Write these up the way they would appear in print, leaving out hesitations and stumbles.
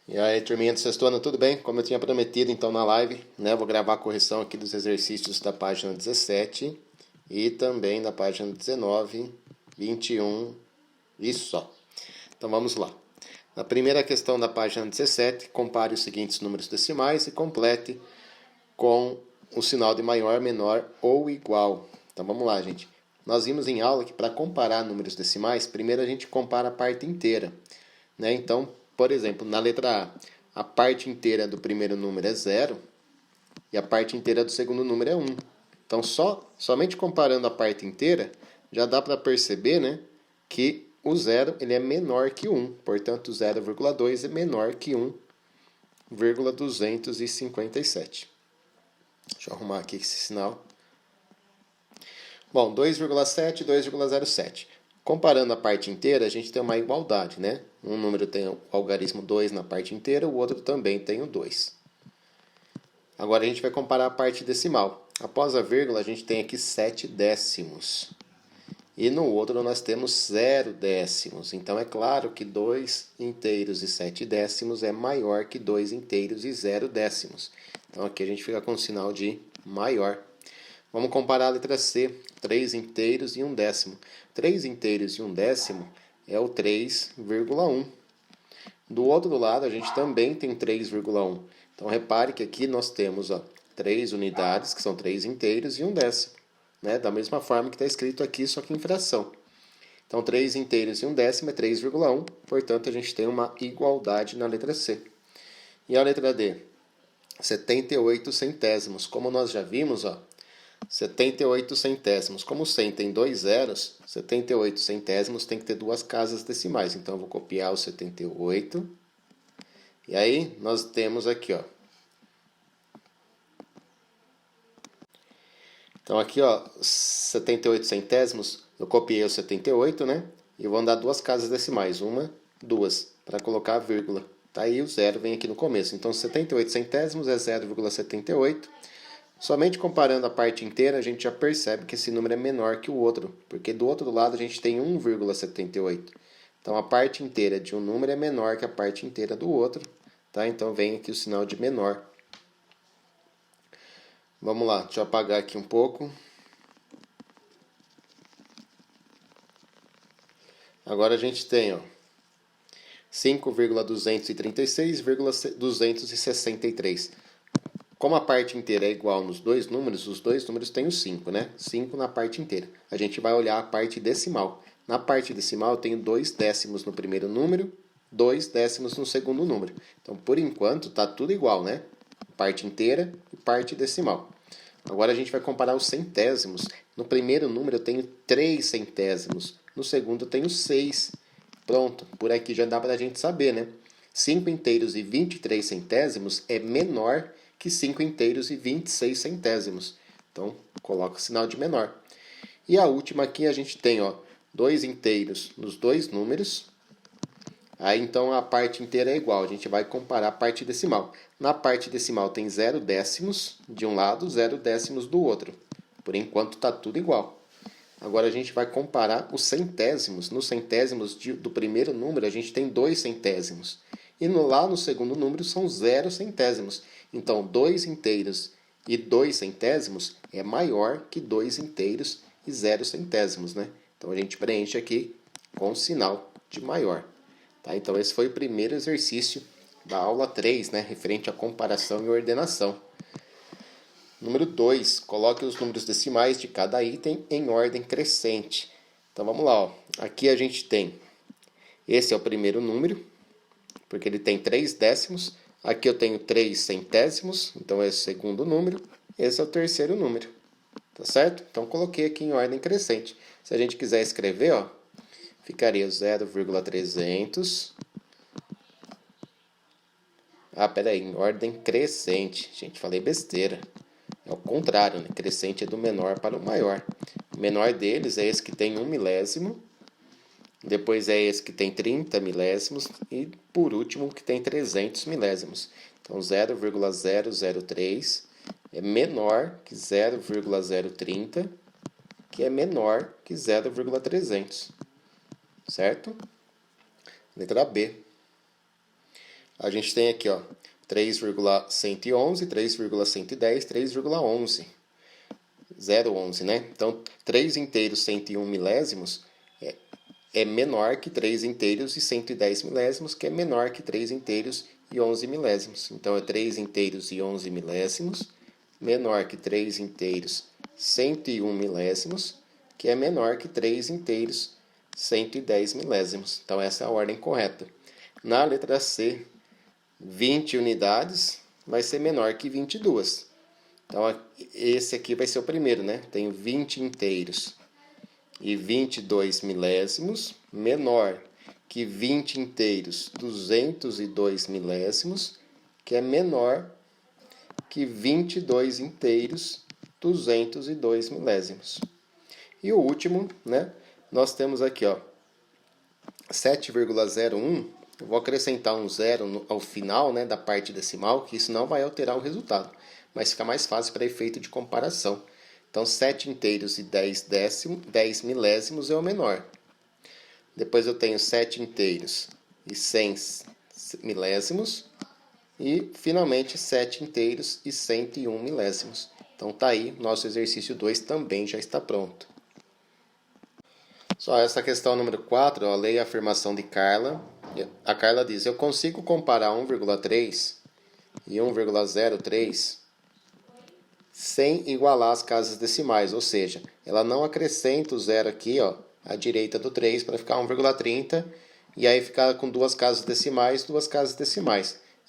E aí, turminha do sexto ano, tudo bem? Como eu tinha prometido, então, na live, né? Vou gravar a correção aqui dos exercícios da página 17 e também da página 19, 21 e só. Então, vamos lá. Na primeira questão da página 17, compare os seguintes números decimais e complete com o sinal de maior, menor ou igual. Então, vamos lá, gente. Nós vimos em aula que para comparar números decimais, primeiro a gente compara a parte inteira, né? Então, por exemplo, na letra a parte inteira do primeiro número é 0 e a parte inteira do segundo número é 1. Então, somente comparando a parte inteira, já dá para perceber, né, que o 0 ele é menor que 1. Portanto, 0,2 é menor que 1,257. Deixa eu arrumar aqui esse sinal. Bom, 2,7 e 2,07. Comparando a parte inteira, a gente tem uma igualdade, né? Um número tem o algarismo 2 na parte inteira, o outro também tem o 2. Agora a gente vai comparar a parte decimal. Após a vírgula, a gente tem aqui 7 décimos. E no outro nós temos 0 décimos. Então é claro que 2 inteiros e 7 décimos é maior que 2 inteiros e 0 décimos. Então aqui a gente fica com o sinal de maior. Vamos comparar a letra C, 3 inteiros e 1 décimo. 3 inteiros e 1 décimo é o 3,1. Do outro lado, a gente também tem 3,1. Então, repare que aqui nós temos 3 unidades, que são 3 inteiros e 1 décimo. Né? Da mesma forma que está escrito aqui, só que em fração. Então, 3 inteiros e 1 décimo é 3,1. Portanto, a gente tem uma igualdade na letra C. E a letra D? 78 centésimos. Como nós já vimos, 78 centésimos. Como 100 tem 2 zeros, 78 centésimos tem que ter duas casas decimais. Então, eu vou copiar o 78. E aí, nós temos aqui, Então, aqui, 78 centésimos, eu copiei o 78, né? E vou andar duas casas decimais. Uma, duas, para colocar a vírgula. Tá aí o zero vem aqui no começo. Então, 78 centésimos é 0,78. Somente comparando a parte inteira, a gente já percebe que esse número é menor que o outro, porque do outro lado a gente tem 1,78. Então, a parte inteira de um número é menor que a parte inteira do outro, tá? Então, vem aqui o sinal de menor. Vamos lá, deixa eu apagar aqui um pouco. Agora a gente tem, 5,236,263. Como a parte inteira é igual nos dois números, os dois números têm o 5, né? 5 na parte inteira. A gente vai olhar a parte decimal. Na parte decimal, eu tenho 2 décimos no primeiro número, 2 décimos no segundo número. Então, por enquanto, está tudo igual, né? Parte inteira e parte decimal. Agora a gente vai comparar os centésimos. No primeiro número eu tenho 3 centésimos. No segundo eu tenho 6. Pronto, por aqui já dá para a gente saber, né? 5 inteiros e 23 centésimos é menor que 5 inteiros e 26 centésimos. Então, coloca o sinal de menor. E a última aqui a gente tem, 2 inteiros nos dois números. Aí, então, a parte inteira é igual. A gente vai comparar a parte decimal. Na parte decimal tem 0 décimos de um lado, 0 décimos do outro. Por enquanto, está tudo igual. Agora, a gente vai comparar os centésimos. Nos centésimos do primeiro número, a gente tem 2 centésimos. E lá no segundo número são 0 centésimos. Então, 2 inteiros e 2 centésimos é maior que 2 inteiros e 0 centésimos, né? Então, a gente preenche aqui com o sinal de maior. Tá? Então, esse foi o primeiro exercício da aula 3, né? Referente à comparação e ordenação. Número 2, coloque os números decimais de cada item em ordem crescente. Então, vamos lá. Aqui a gente tem, esse é o primeiro número, porque ele tem 3 décimos. Aqui eu tenho 3 centésimos, então esse é o segundo número. Esse é o terceiro número, tá certo? Então, coloquei aqui em ordem crescente. Se a gente quiser escrever, ficaria 0,300. Peraí, em ordem crescente. Gente, falei besteira. É o contrário, né? Crescente é do menor para o maior. O menor deles é esse que tem 1 milésimo. Depois é esse que tem 30 milésimos. E, por último, que tem 300 milésimos. Então, 0,003 é menor que 0,030, que é menor que 0,300. Certo? Letra B. a gente tem aqui, ó, 3,111, 3,110, 3,11. 0,11, né? Então, 3 inteiros 101 milésimos é menor que 3 inteiros e 110 milésimos, que é menor que 3 inteiros e 11 milésimos. Então, é 3 inteiros e 11 milésimos, menor que 3 inteiros 101 milésimos, que é menor que 3 inteiros 110 milésimos. Então, essa é a ordem correta. Na letra C, 20 unidades vai ser menor que 22. Então, esse aqui vai ser o primeiro, né? Tenho 20 inteiros e 22 milésimos, menor que 20 inteiros, 202 milésimos, que é menor que 22 inteiros, 202 milésimos. E o último, né? Nós temos aqui, ó, 7,01. Eu vou acrescentar um zero ao final, né, da parte decimal, que isso não vai alterar o resultado, mas fica mais fácil para efeito de comparação. Então, 7 inteiros e 10 milésimos é o menor. Depois eu tenho 7 inteiros e 100 milésimos. E, finalmente, 7 inteiros e 101 milésimos. Então, tá aí, nosso exercício 2 também já está pronto. Só essa questão número 4, ó, leia a afirmação de Carla. A Carla diz, eu consigo comparar 1,3 e 1,03 sem igualar as casas decimais, ou seja, ela não acrescenta o zero aqui, ó, à direita do 3 para ficar 1,30 e aí ficar com duas casas decimais.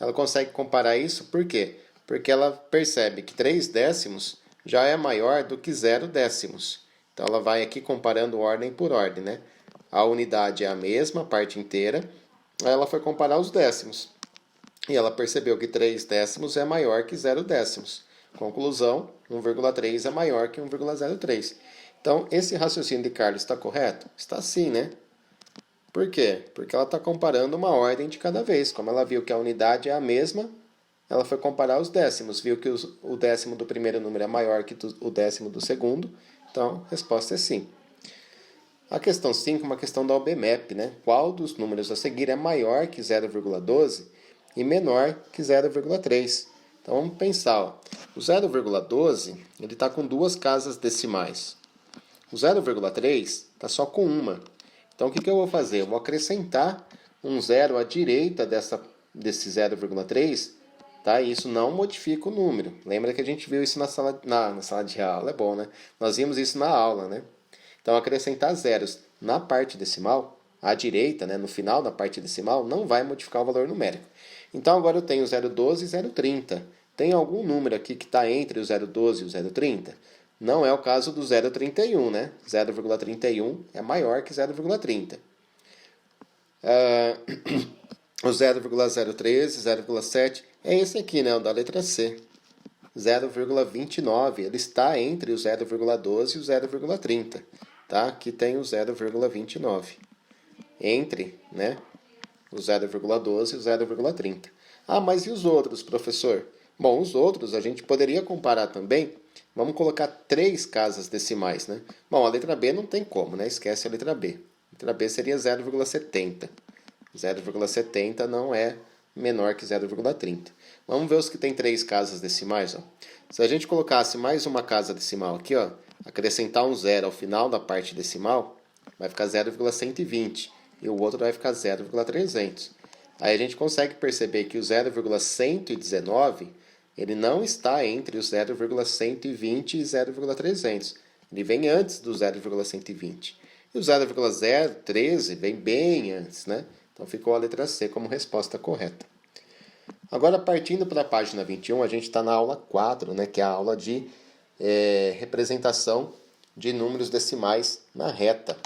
Ela consegue comparar isso por quê? Porque ela percebe que 3 décimos já é maior do que 0 décimos. Então ela vai aqui comparando ordem por ordem, né? A unidade é a mesma, a parte inteira. Aí ela foi comparar os décimos. E ela percebeu que 3 décimos é maior que 0 décimos. Conclusão, 1,3 é maior que 1,03. Então, esse raciocínio de Carlos está correto? Está sim, né? Por quê? Porque ela está comparando uma ordem de cada vez. Como ela viu que a unidade é a mesma, ela foi comparar os décimos. Viu que o décimo do primeiro número é maior que o décimo do segundo. Então, a resposta é sim. A questão 5 é uma questão da OBMAP, né? Qual dos números a seguir é maior que 0,12 e menor que 0,3? Então, vamos pensar. Ó. O 0,12 está com duas casas decimais. O 0,3 está só com uma. Então, o que eu vou fazer? Eu vou acrescentar um zero à direita desse 0,3, tá? E isso não modifica o número. Lembra que a gente viu isso na sala de aula, é bom, né? Nós vimos isso na aula, né? Então, acrescentar zeros na parte decimal, à direita, né, no final da parte decimal, não vai modificar o valor numérico. Então, agora eu tenho 0,12 e 0,30. Tem algum número aqui que está entre o 0,12 e o 0,30? Não é o caso do 0,31, né? 0,31 é maior que 0,30. O 0,013, 0,7 é esse aqui, né? O da letra C. 0,29, ele está entre o 0,12 e o 0,30. Tá? Aqui tem o 0,29. Entre, né? O 0,12 e o 0,30. Ah, mas e os outros, professor? Bom, os outros a gente poderia comparar também. Vamos colocar 3 casas decimais, né? Bom, a letra B não tem como, né? Esquece a letra B. A letra B seria 0,70. 0,70 não é menor que 0,30. Vamos ver os que tem 3 casas decimais, ó. Se a gente colocasse mais uma casa decimal aqui, ó, acrescentar um zero ao final da parte decimal, vai ficar 0,120 e o outro vai ficar 0,300. Aí a gente consegue perceber que o 0,119 ele não está entre o 0,120 e 0,300. Ele vem antes do 0,120. E o 0,013 vem bem antes, né? Então ficou a letra C como resposta correta. Agora, partindo para a página 21, a gente está na aula 4, né? Que é a aula de representação de números decimais na reta.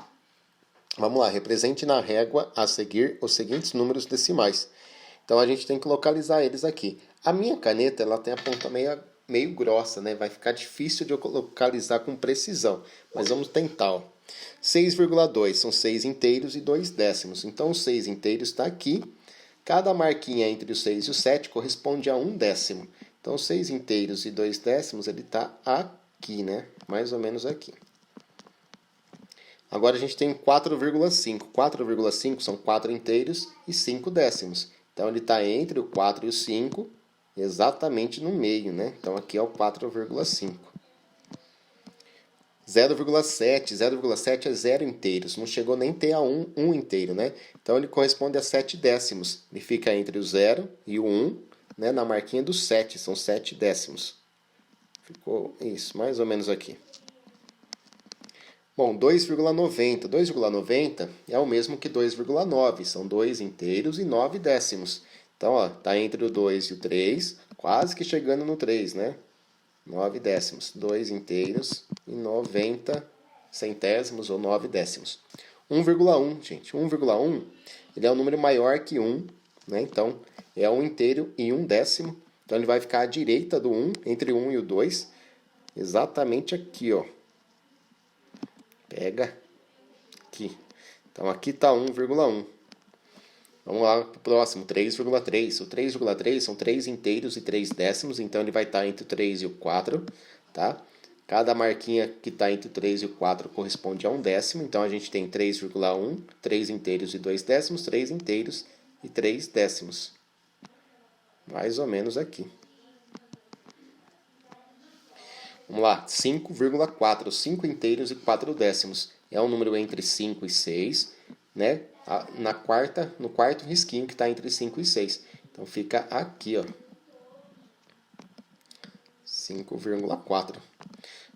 Vamos lá, represente na régua a seguir os seguintes números decimais. Então a gente tem que localizar eles aqui. A minha caneta ela tem a ponta meio grossa, né? Vai ficar difícil de eu localizar com precisão, mas vamos tentar. Ó. 6,2 são 6 inteiros e 2 décimos. Então, os 6 inteiros está aqui. Cada marquinha entre o 6 e o 7 corresponde a 1 décimo. Então, 6 inteiros e 2 décimos, ele está aqui, né? Mais ou menos aqui. Agora, a gente tem 4,5. 4,5 são 4 inteiros e 5 décimos. Então, ele está entre o 4 e o 5, exatamente no meio, né? Então, aqui é o 4,5. 0,7. 0,7 é 0 inteiros. Não chegou nem a ter a 1 inteiro, né? Então, ele corresponde a 7 décimos. Ele fica entre o 0 e o 1, né? Na marquinha do 7. São 7 décimos. Ficou isso, mais ou menos aqui. Bom, 2,90. 2,90 é o mesmo que 2,9. São 2 inteiros e 9 décimos. Então, ó, tá entre o 2 e o 3, quase que chegando no 3, né? 9 décimos. 2 inteiros e 90 centésimos ou 9 décimos. 1,1, gente. 1,1, ele é um número maior que 1, né? Então, é 1 inteiro e 1 décimo. Então, ele vai ficar à direita do 1, entre o 1 e o 2, exatamente aqui, ó. Pega aqui. Então, aqui está 1,1. Vamos lá para o próximo, 3,3. O 3,3 são 3 inteiros e 3 décimos, então ele vai estar entre o 3 e o 4, tá? Cada marquinha que está entre o 3 e o 4 corresponde a 1 décimo, então a gente tem 3,1, 3 inteiros e 2 décimos, 3 inteiros e 3 décimos. Mais ou menos aqui. Vamos lá, 5,4, 5 inteiros e 4 décimos. É um número entre 5 e 6, né? No quarto risquinho que está entre 5 e 6. Então fica aqui, ó. 5,4.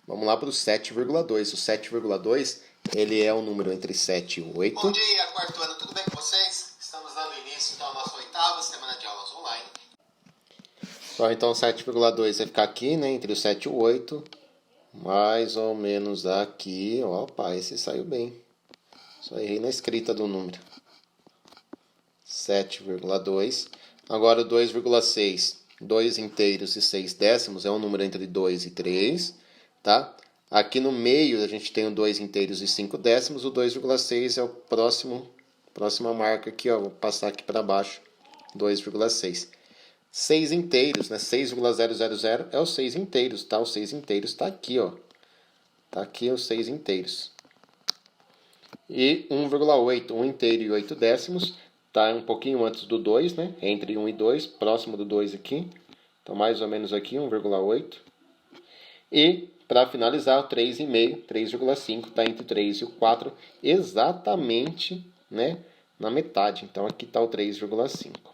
Vamos lá para o 7,2. O 7,2, ele é um número entre 7 e 8. Bom dia, quarto ano, tudo bem com vocês? Estamos dando início então à nossa 8ª semana de aulas online. Então 7,2 vai ficar aqui, né? Entre o 7 e o 8. Mais ou menos aqui. Opa, esse saiu bem. Só errei na escrita do número. 7,2. Agora o 2,6. 2 inteiros e 6 décimos é um número entre 2 e 3. Tá? Aqui no meio a gente tem o 2 inteiros e 5 décimos. O 2,6 é o próxima marca aqui, ó. Vou passar aqui para baixo. 2,6. 6 inteiros, né? 6,000 é os 6 inteiros, tá? Os 6 inteiros tá aqui, ó. Tá aqui os 6 inteiros. E 1,8, 1 inteiro e 8 décimos, tá um pouquinho antes do 2, né? Entre 1 e 2, próximo do 2 aqui. Então, mais ou menos aqui, 1,8. E, para finalizar, o 3,5, 3,5, tá entre o 3 e o 4, exatamente, né? Na metade. Então, aqui tá o 3,5.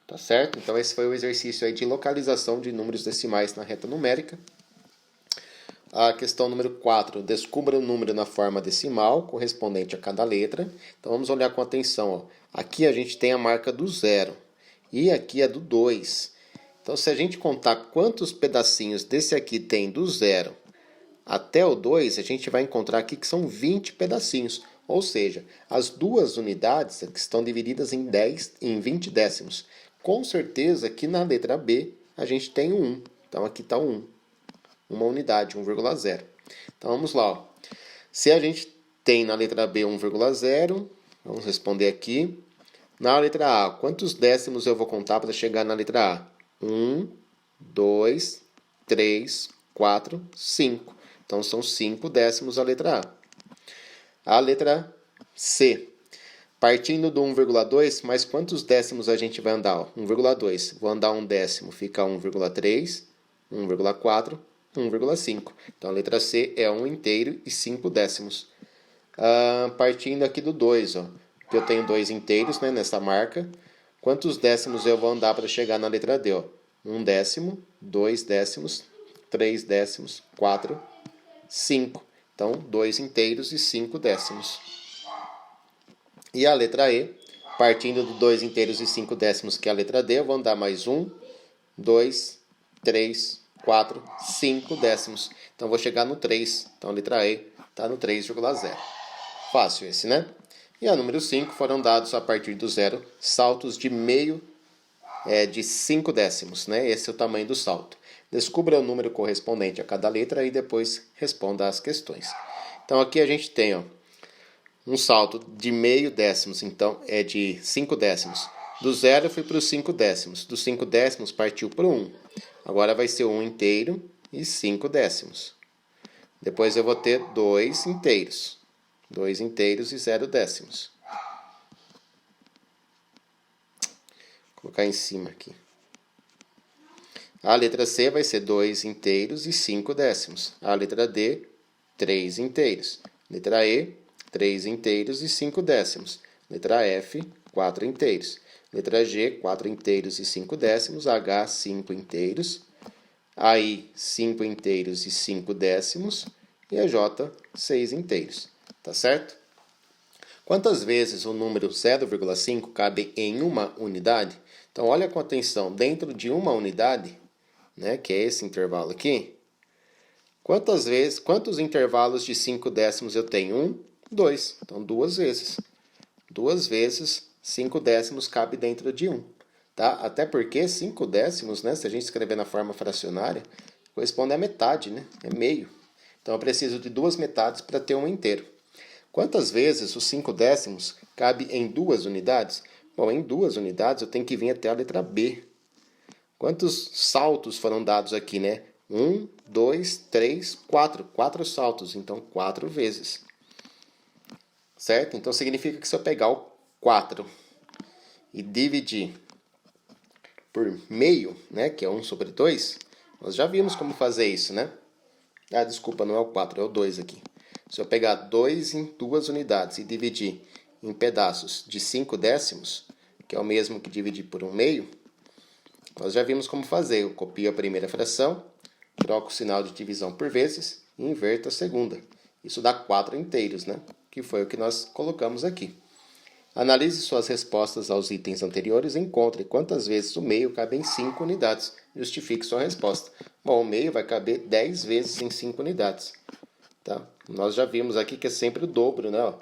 Tá certo? Então, esse foi o exercício aí de localização de números decimais na reta numérica. A questão número 4. Descubra o número na forma decimal, correspondente a cada letra. Então, vamos olhar com atenção. Ó. Aqui a gente tem a marca do 0. E aqui é do 2. Então, se a gente contar quantos pedacinhos desse aqui tem do 0 até o 2, a gente vai encontrar aqui que são 20 pedacinhos. Ou seja, as duas unidades estão divididas em 20 décimos. Com certeza que na letra B a gente tem o 1. Então aqui está o 1. Uma unidade, 1,0. Então vamos lá. Ó. Se a gente tem na letra B 1,0, vamos responder aqui. Na letra A, quantos décimos eu vou contar para chegar na letra A? 1, 2, 3, 4, 5. Então são 5 décimos a letra A. A letra C. Partindo do 1,2, mas quantos décimos a gente vai andar? 1,2. Vou andar um décimo, fica 1,3, 1,4, 1,5. Então a letra C é 1 inteiro e 5 décimos. Partindo aqui do 2, ó, que eu tenho 2 inteiros, né, nessa marca. Quantos décimos eu vou andar para chegar na letra D? Ó? 1 décimo, 2 décimos, 3 décimos, 4, 5. Então, 2 inteiros e 5 décimos. E a letra E, partindo do 2 inteiros e 5 décimos, que é a letra D, eu vou andar mais 1, 2, 3, 4, 5 décimos. Então, vou chegar no 3. Então, a letra E está no 3,0. Fácil esse, né? E a número 5 foram dados a partir do 0 saltos de meio de 5 décimos, né? Esse é o tamanho do salto. Descubra o número correspondente a cada letra e depois responda às questões. Então, aqui a gente tem, ó, um salto de meio décimos, então é de 5 décimos. Do 0 eu fui para os 5 décimos. Dos 5 décimos partiu para o 1. Agora vai ser 1 inteiro e 5 décimos. Depois eu vou ter 2 inteiros. 2 inteiros e 0 décimos. colocar em cima aqui. A letra C vai ser 2 inteiros e 5 décimos. A letra D, 3 inteiros. Letra E, 3 inteiros e 5 décimos. Letra F, 4 inteiros. Letra G, 4 inteiros e 5 décimos. H, 5 inteiros. A I, 5 inteiros e 5 décimos. E a J, 6 inteiros. Tá certo? Quantas vezes o número 0,5 cabe em uma unidade? Então, olha com atenção. Dentro de uma unidade, né, que é esse intervalo aqui, quantos intervalos de 5 décimos eu tenho? 1, 2. Então, 2 vezes. 2 vezes 5 décimos cabe dentro de 1. Tá? Até porque 5 décimos, né, se a gente escrever na forma fracionária, corresponde à metade, né? É meio. Então, eu preciso de 2 metades para ter um inteiro. Quantas vezes os 5 décimos cabe em 2 unidades? Bom, em 2 unidades eu tenho que vir até a letra B. Quantos saltos foram dados aqui, né? 1, 2, 3, 4. 4 saltos, então 4 vezes. Certo? Então significa que se eu pegar o 4 e dividir por meio, né, que é 1 sobre 2, nós já vimos como fazer isso, né? Ah, desculpa, não é o 4, é o 2 aqui. Se eu pegar 2 em 2 unidades e dividir em pedaços de 5 décimos, que é o mesmo que dividir por 1 meio, nós já vimos como fazer. Eu copio a primeira fração, troco o sinal de divisão por vezes e inverto a segunda. Isso dá 4 inteiros, né? Que foi o que nós colocamos aqui. Analise suas respostas aos itens anteriores e encontre quantas vezes o meio cabe em 5 unidades. Justifique sua resposta. Bom, o meio vai caber 10 vezes em 5 unidades. Tá? Nós já vimos aqui que é sempre o dobro, né?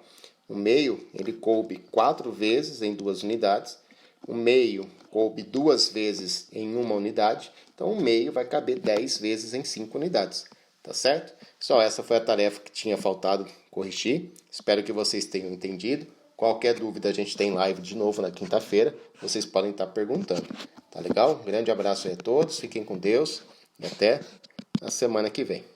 O meio, ele coube 4 vezes em 2 unidades. O meio coube 2 vezes em 1 unidade. Então, o meio vai caber 10 vezes em 5 unidades. Tá certo? Só essa foi a tarefa que tinha faltado corrigir. Espero que vocês tenham entendido. Qualquer dúvida, a gente tem live de novo na quinta-feira. Vocês podem estar perguntando. Tá legal? Um grande abraço aí a todos. Fiquem com Deus. E até a semana que vem.